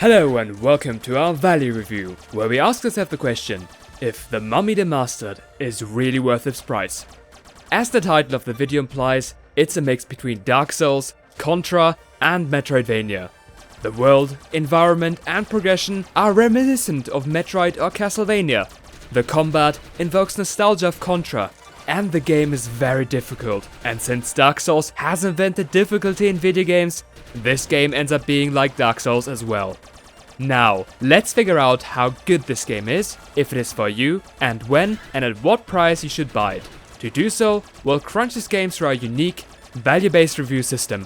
Hello and welcome to our value review, where we ask ourselves the question, if the Mummy Demastered is really worth its price. As the title of the video implies, it's a mix between Dark Souls, Contra and Metroidvania. The world, environment and progression are reminiscent of Metroid or Castlevania. The combat invokes nostalgia of Contra, and the game is very difficult, and since Dark Souls has invented difficulty in video games, this game ends up being like Dark Souls as well. Now, let's figure out how good this game is, if it is for you, and when and at what price you should buy it. To do so, we'll crunch this game through our unique, value-based review system.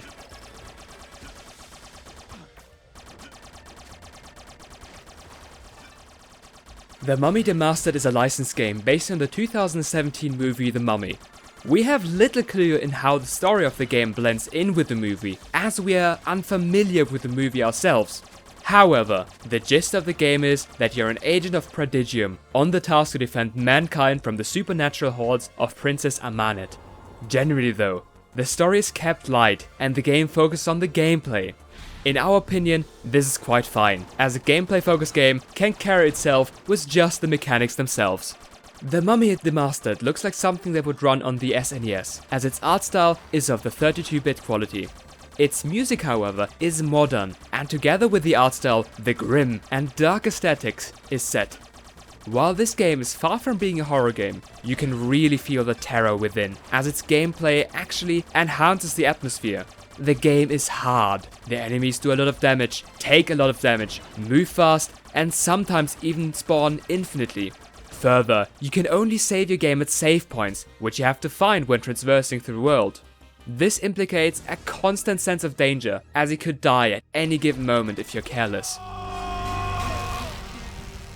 The Mummy Demastered is a licensed game based on the 2017 movie The Mummy. We have little clue in how the story of the game blends in with the movie, as we are unfamiliar with the movie ourselves. However, the gist of the game is that you're an agent of Prodigium, on the task to defend mankind from the supernatural hordes of Princess Amanet. Generally though, the story is kept light and the game focuses on the gameplay. In our opinion, this is quite fine, as a gameplay-focused game can carry itself with just the mechanics themselves. The Mummy Demastered looks like something that would run on the SNES, as its art style is of the 32-bit quality. Its music, however, is modern, and together with the art style, the grim and dark aesthetics is set. While this game is far from being a horror game, you can really feel the terror within, as its gameplay actually enhances the atmosphere. The game is hard, the enemies do a lot of damage, take a lot of damage, move fast, and sometimes even spawn infinitely. Further, you can only save your game at save points, which you have to find when traversing through the world. This implicates a constant sense of danger, as you could die at any given moment if you're careless.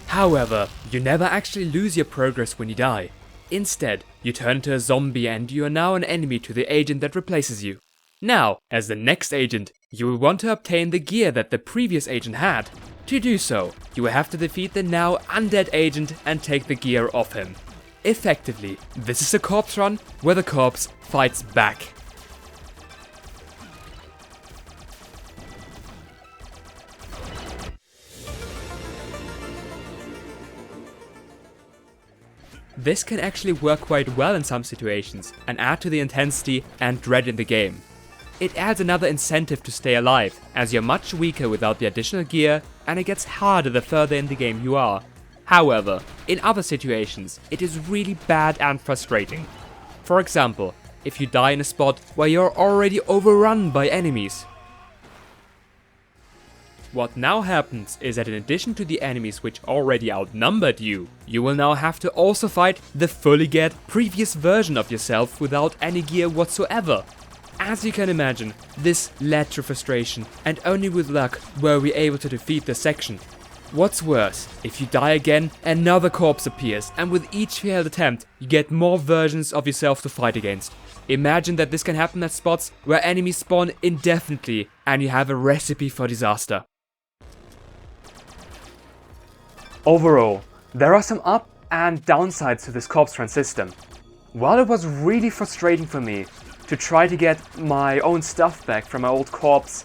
However, you never actually lose your progress when you die. Instead, you turn into a zombie and you are now an enemy to the agent that replaces you. Now, as the next agent, you will want to obtain the gear that the previous agent had. To do so, you will have to defeat the now undead agent and take the gear off him. Effectively, this is a corpse run where the corpse fights back. This can actually work quite well in some situations and add to the intensity and dread in the game. It adds another incentive to stay alive, as you're much weaker without the additional gear and it gets harder the further in the game you are. However, in other situations, it is really bad and frustrating. For example, if you die in a spot where you're already overrun by enemies. What now happens is that in addition to the enemies which already outnumbered you, you will now have to also fight the fully geared previous version of yourself without any gear whatsoever. As you can imagine, this led to frustration, and only with luck were we able to defeat this section. What's worse, if you die again, another corpse appears, and with each failed attempt, you get more versions of yourself to fight against. Imagine that this can happen at spots where enemies spawn indefinitely, and you have a recipe for disaster. Overall, there are some up and downsides to this corpse run system. While it was really frustrating for me to try to get my own stuff back from my old corpse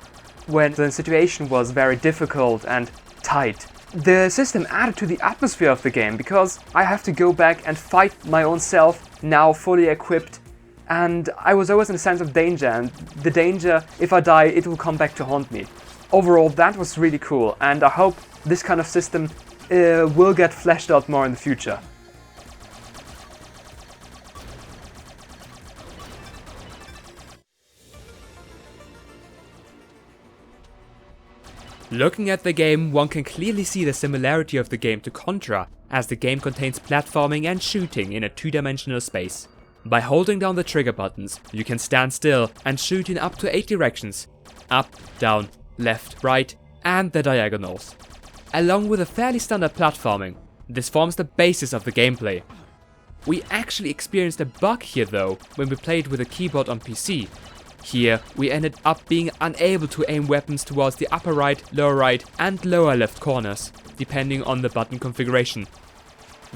when the situation was very difficult and tight, the system added to the atmosphere of the game because I have to go back and fight my own self, now fully equipped, and I was always in a sense of danger, and the danger, if I die, it will come back to haunt me. Overall, that was really cool, and I hope this kind of system will get fleshed out more in the future. Looking at the game, one can clearly see the similarity of the game to Contra, as the game contains platforming and shooting in a two-dimensional space. By holding down the trigger buttons, you can stand still and shoot in up to 8 directions: up, down, left, right, and the diagonals. Along with a fairly standard platforming, this forms the basis of the gameplay. We actually experienced a bug here though, when we played with a keyboard on PC. Here, we ended up being unable to aim weapons towards the upper right, and lower left corners, depending on the button configuration.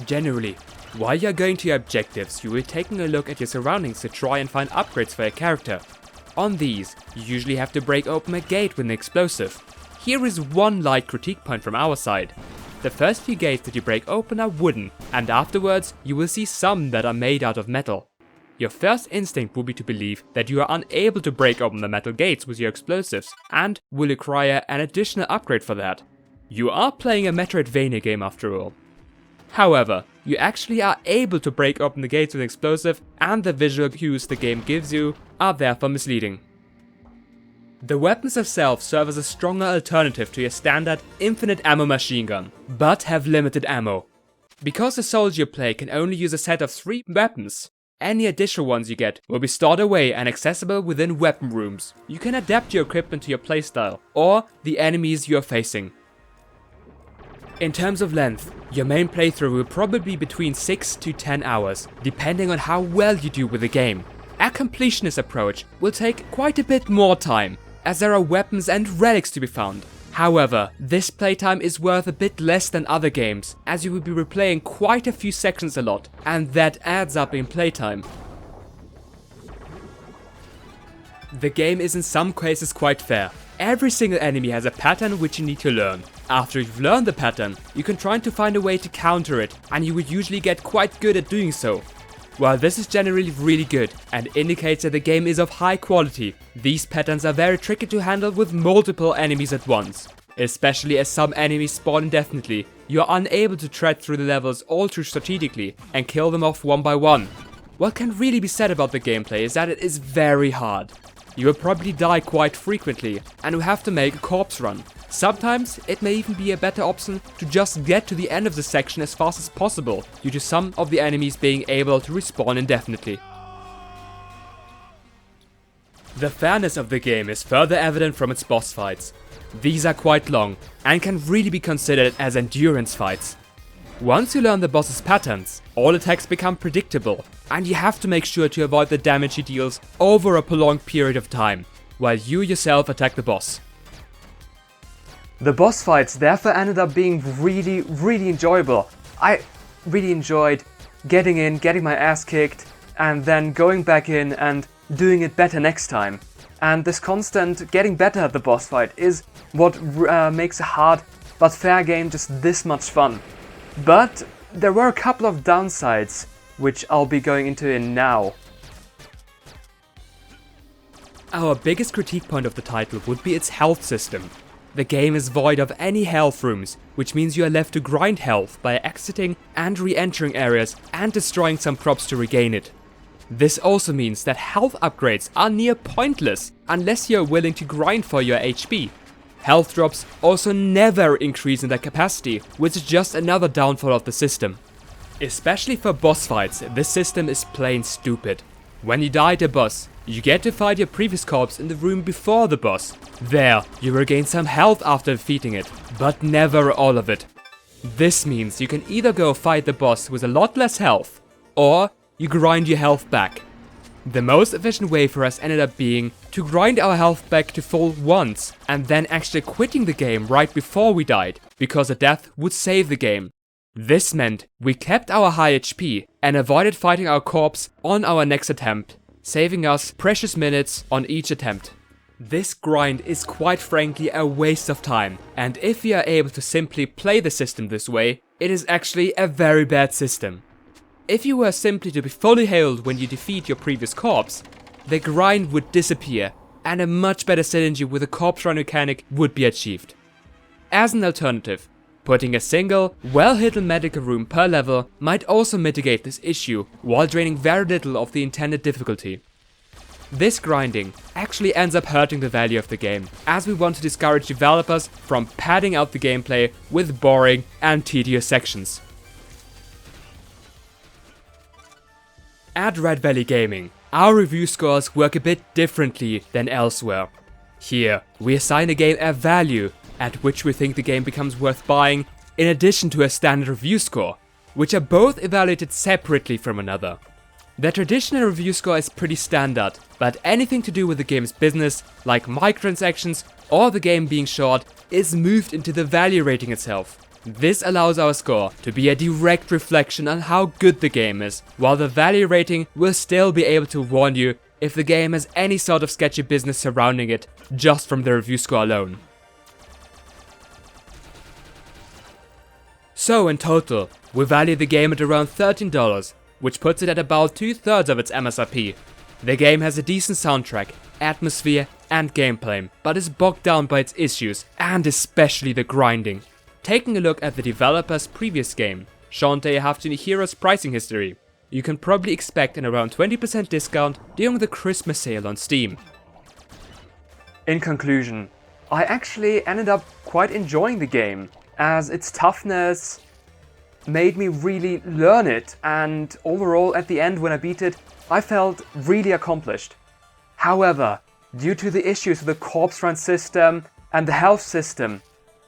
Generally, while you're going to your objectives, you will be taking a look at your surroundings to try and find upgrades for your character. On these, you usually have to break open a gate with an explosive. here is one light critique point from our side. The first few gates that you break open are wooden, and afterwards you will see some that are made out of metal. Your first instinct will be to believe that you are unable to break open the metal gates with your explosives, and will require an additional upgrade for that. You are playing a Metroidvania game after all. However, you actually are able to break open the gates with explosive, and the visual cues the game gives you are therefore misleading. The weapons themselves serve as a stronger alternative to your standard infinite ammo machine gun, but have limited ammo. Because the soldier you play can only use a set of 3 weapons, any additional ones you get will be stored away and accessible within weapon rooms. You can adapt your equipment to your playstyle, or the enemies you are facing. In terms of length, your main playthrough will probably be between 6 to 10 hours, depending on how well you do with the game. A completionist approach will take quite a bit more time, as there are weapons and relics to be found. However, this playtime is worth a bit less than other games, as you will be replaying quite a few sections a lot, and that adds up in playtime. The game is in some cases quite fair. Every single enemy has a pattern which you need to learn. After you've learned the pattern, you can try to find a way to counter it, and you will usually get quite good at doing so. While this is generally really good and indicates that the game is of high quality, these patterns are very tricky to handle with multiple enemies at once. Especially as some enemies spawn indefinitely, you are unable to tread through the levels all too strategically and kill them off one by one. What can really be said about the gameplay is that it is very hard. You will probably die quite frequently and will have to make a corpse run. Sometimes it may even be a better option to just get to the end of the section as fast as possible, due to some of the enemies being able to respawn indefinitely. The fairness of the game is further evident from its boss fights. These are quite long and can really be considered as endurance fights. Once you learn the boss's patterns, all attacks become predictable, and you have to make sure to avoid the damage he deals over a prolonged period of time, while you yourself attack the boss. The boss fights therefore ended up being really enjoyable. I really enjoyed getting in, getting my ass kicked, and then going back in and doing it better next time. And this constant getting better at the boss fight is what makes a hard but fair game just this much fun. But there were a couple of downsides, which I'll be going into in now. Our biggest critique point of the title would be its health system. The game is void of any health rooms, which means you are left to grind health by exiting and re-entering areas and destroying some crops to regain it. This also means that health upgrades are near pointless unless you are willing to grind for your HP. Health drops also never increase in their capacity, which is just another downfall of the system. Especially for boss fights, this system is plain stupid. When you die to a boss, you get to fight your previous corpse in the room before the boss. There, you regain some health after defeating it, but never all of it. This means you can either go fight the boss with a lot less health, or you grind your health back. The most efficient way for us ended up being to grind our health back to full once, and then actually quitting the game right before we died, because a death would save the game. This meant we kept our high HP and avoided fighting our corpse on our next attempt, saving us precious minutes on each attempt. This grind is quite frankly a waste of time, and if you are able to simply play the system this way, it is actually a very bad system. If you were simply to be fully healed when you defeat your previous corpse, the grind would disappear, and a much better synergy with a corpse run mechanic would be achieved. As an alternative, putting a single, well-hidden medical room per level might also mitigate this issue, while draining very little of the intended difficulty. This grinding actually ends up hurting the value of the game, as we want to discourage developers from padding out the gameplay with boring and tedious sections. At Red Valley Gaming, our review scores work a bit differently than elsewhere. Here, we assign a game a value at which we think the game becomes worth buying, in addition to a standard review score, which are both evaluated separately from another. The traditional review score is pretty standard, but anything to do with the game's business, like microtransactions or the game being short, is moved into the value rating itself. This allows our score to be a direct reflection on how good the game is, while the value rating will still be able to warn you if the game has any sort of sketchy business surrounding it, just from the review score alone. So in total, we value the game at around $13, which puts it at about 2/3 of its MSRP. The game has a decent soundtrack, atmosphere and gameplay, but is bogged down by its issues and especially the grinding. Taking a look at the developer's previous game, Shantae Have to Hero's pricing history, you can probably expect an around 20% discount during the Christmas sale on Steam. In conclusion, I actually ended up quite enjoying the game, as its toughness made me really learn it, and overall at the end when I beat it, I felt really accomplished. However, due to the issues with the corpse run system and the health system,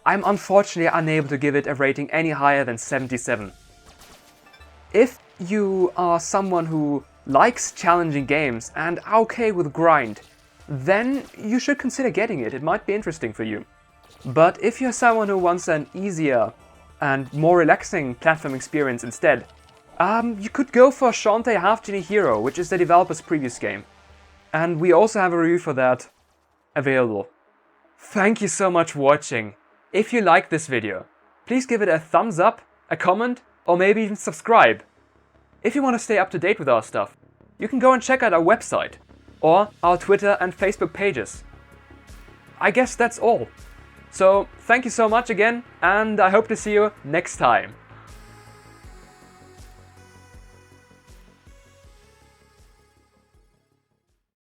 I'm unfortunately unable to give it a rating any higher than 77. If you are someone who likes challenging games and are okay with grind, then you should consider getting it. It might be interesting for you. But if you're someone who wants an easier and more relaxing platform experience instead, you could go for Shantae Half Genie Hero, which is the developer's previous game. And we also have a review for that available. Thank you so much for watching. If you liked this video, please give it a thumbs up, a comment, or maybe even subscribe. If you want to stay up to date with our stuff, you can go and check out our website, or our Twitter and Facebook pages. I guess that's all. So, thank you so much again, and I hope to see you next time.